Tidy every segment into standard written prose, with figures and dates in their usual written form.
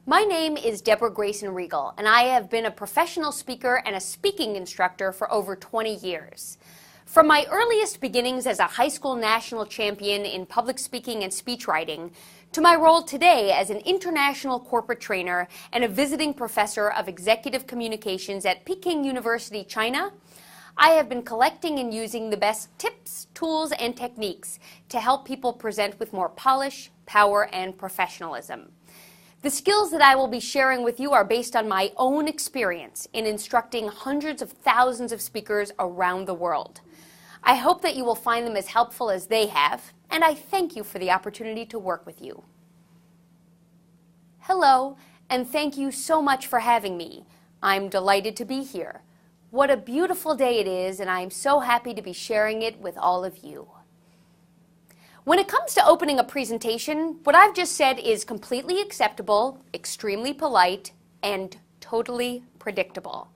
My name is Deborah Grayson Regal, and I have been a professional speaker and a speaking instructor for over 20 years. From my earliest beginnings as a high school national champion in public speaking and speech writing, to my role today as an international corporate trainer and a visiting professor of executive communications at Peking University, China, I have been collecting and using the best tips, tools, and techniques to help people present with more polish, power, and professionalism. The skills that I will be sharing with you are based on my own experience in instructing hundreds of thousands of speakers around the world. I hope that you will find them as helpful as they have, and I thank you for the opportunity to work with you. Hello, and thank you so much for having me. I'm delighted to be here. What a beautiful day it is, and I am so happy to be sharing it with all of you. When it comes to opening a presentation, what I've just said is completely acceptable, extremely polite, and totally predictable.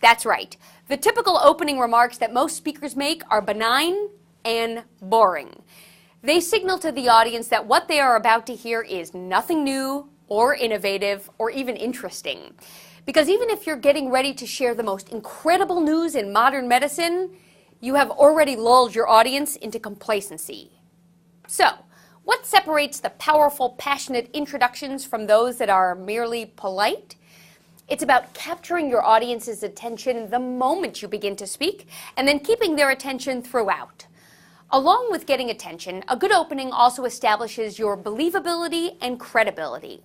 That's right. The typical opening remarks that most speakers make are benign and boring. They signal to the audience that what they are about to hear is nothing new or innovative or even interesting. Because even if you're getting ready to share the most incredible news in modern medicine, you have already lulled your audience into complacency. So, what separates the powerful, passionate introductions from those that are merely polite? It's about capturing your audience's attention the moment you begin to speak, and then keeping their attention throughout. Along with getting attention, a good opening also establishes your believability and credibility.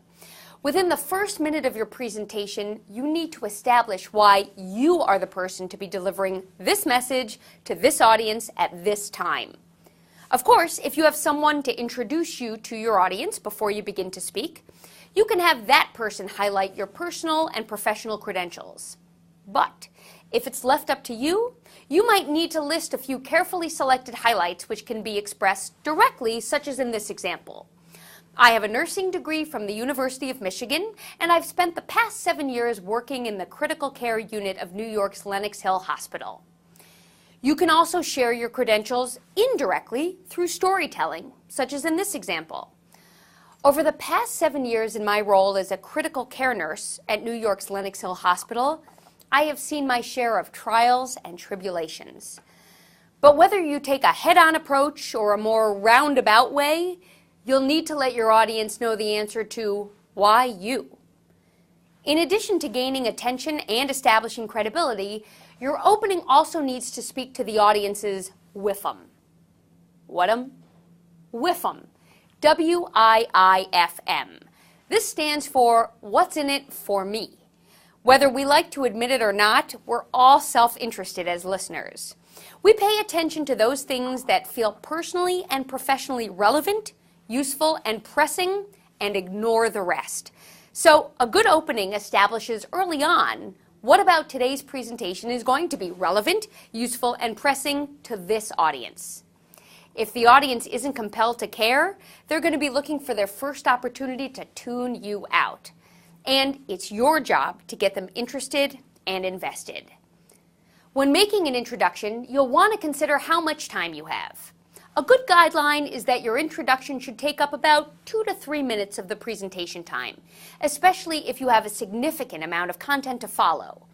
Within the first minute of your presentation, you need to establish why you are the person to be delivering this message to this audience at this time. Of course, if you have someone to introduce you to your audience before you begin to speak, you can have that person highlight your personal and professional credentials. But if it's left up to you, you might need to list a few carefully selected highlights which can be expressed directly, such as in this example. I have a nursing degree from the University of Michigan, and I've spent the past 7 years working in the critical care unit of New York's Lenox Hill Hospital. You can also share your credentials indirectly through storytelling, such as in this example. Over the past 7 years in my role as a critical care nurse at New York's Lenox Hill Hospital, I have seen my share of trials and tribulations. But whether you take a head-on approach or a more roundabout way, you'll need to let your audience know the answer to why you. In addition to gaining attention and establishing credibility, your opening also needs to speak to the audience's WIFM. What'em? WIFM. W-I-I-F-M. This stands for What's in It for Me. Whether we like to admit it or not, we're all self-interested as listeners. We pay attention to those things that feel personally and professionally relevant, useful, and pressing, and ignore the rest. So a good opening establishes early on what about today's presentation is going to be relevant, useful, and pressing to this audience. If the audience isn't compelled to care, they're going to be looking for their first opportunity to tune you out. And it's your job to get them interested and invested. When making an introduction, you'll want to consider how much time you have. A good guideline is that your introduction should take up about 2 to 3 minutes of the presentation time, especially if you have a significant amount of content to follow.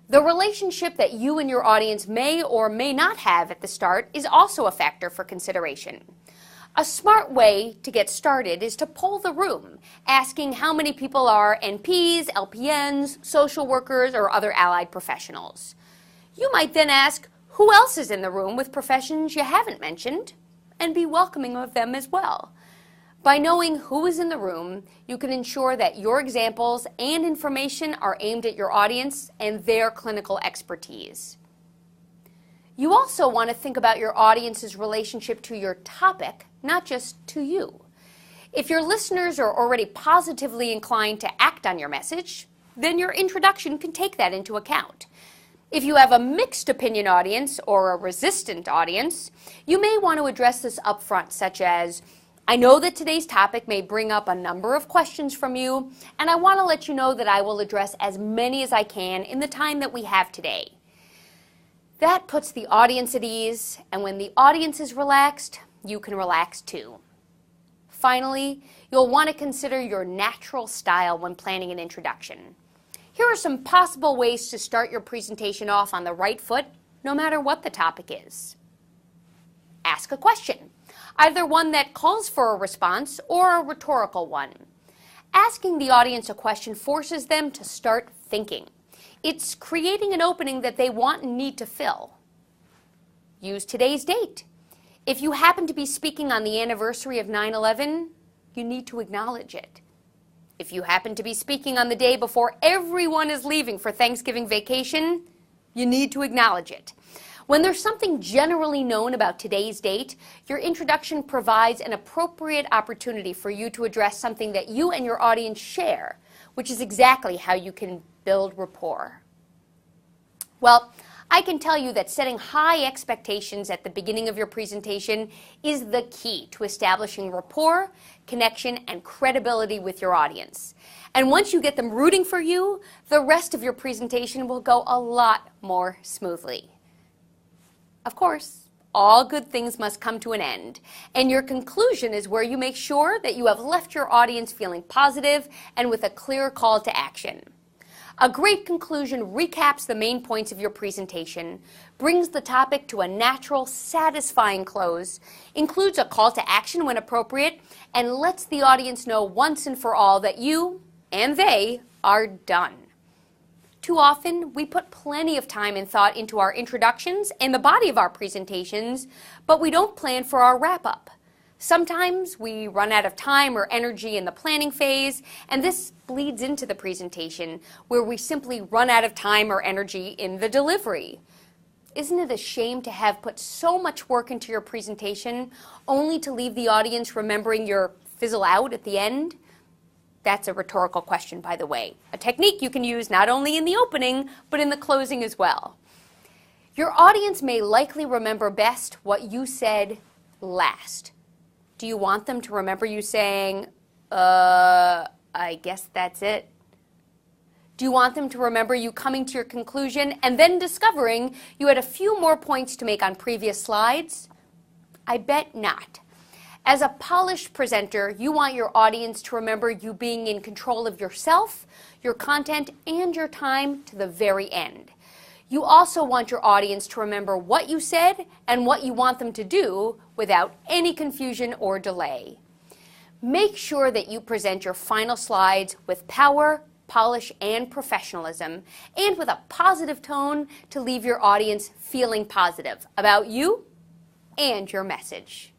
The relationship that you and your audience may or may not have at the start is also a factor for consideration. A smart way to get started is to poll the room, asking how many people are NPs, LPNs, social workers, or other allied professionals. You might then ask, who else is in the room with professions you haven't mentioned, and be welcoming of them as well. By knowing who is in the room, you can ensure that your examples and information are aimed at your audience and their clinical expertise. You also want to think about your audience's relationship to your topic, not just to you. If your listeners are already positively inclined to act on your message, then your introduction can take that into account. If you have a mixed opinion audience or a resistant audience, you may want to address this up front, such as, I know that today's topic may bring up a number of questions from you, and I want to let you know that I will address as many as I can in the time that we have today. That puts the audience at ease, and when the audience is relaxed, you can relax too. Finally, you'll want to consider your natural style when planning an introduction. Here are some possible ways to start your presentation off on the right foot, no matter what the topic is. Ask a question, either one that calls for a response or a rhetorical one. Asking the audience a question forces them to start thinking. It's creating an opening that they want and need to fill. Use today's date. If you happen to be speaking on the anniversary of 9/11, you need to acknowledge it. If you happen to be speaking on the day before everyone is leaving for Thanksgiving vacation, you need to acknowledge it. When there's something generally known about today's date, your introduction provides an appropriate opportunity for you to address something that you and your audience share, which is exactly how you can build rapport. Well, I can tell you that setting high expectations at the beginning of your presentation is the key to establishing rapport, connection, and credibility with your audience. And once you get them rooting for you, the rest of your presentation will go a lot more smoothly. Of course, all good things must come to an end, and your conclusion is where you make sure that you have left your audience feeling positive and with a clear call to action. A great conclusion recaps the main points of your presentation, brings the topic to a natural, satisfying close, includes a call to action when appropriate, and lets the audience know once and for all that you and they are done. Too often, we put plenty of time and thought into our introductions and the body of our presentations, but we don't plan for our wrap-up. Sometimes we run out of time or energy in the planning phase, and this bleeds into the presentation, where we simply run out of time or energy in the delivery. Isn't it a shame to have put so much work into your presentation only to leave the audience remembering your fizzle out at the end? That's a rhetorical question, by the way, a technique you can use not only in the opening, but in the closing as well. Your audience may likely remember best what you said last. Do you want them to remember you saying, I guess that's it? Do you want them to remember you coming to your conclusion and then discovering you had a few more points to make on previous slides? I bet not. As a polished presenter, you want your audience to remember you being in control of yourself, your content, and your time to the very end. You also want your audience to remember what you said and what you want them to do without any confusion or delay. Make sure that you present your final slides with power, polish, and professionalism, and with a positive tone to leave your audience feeling positive about you and your message.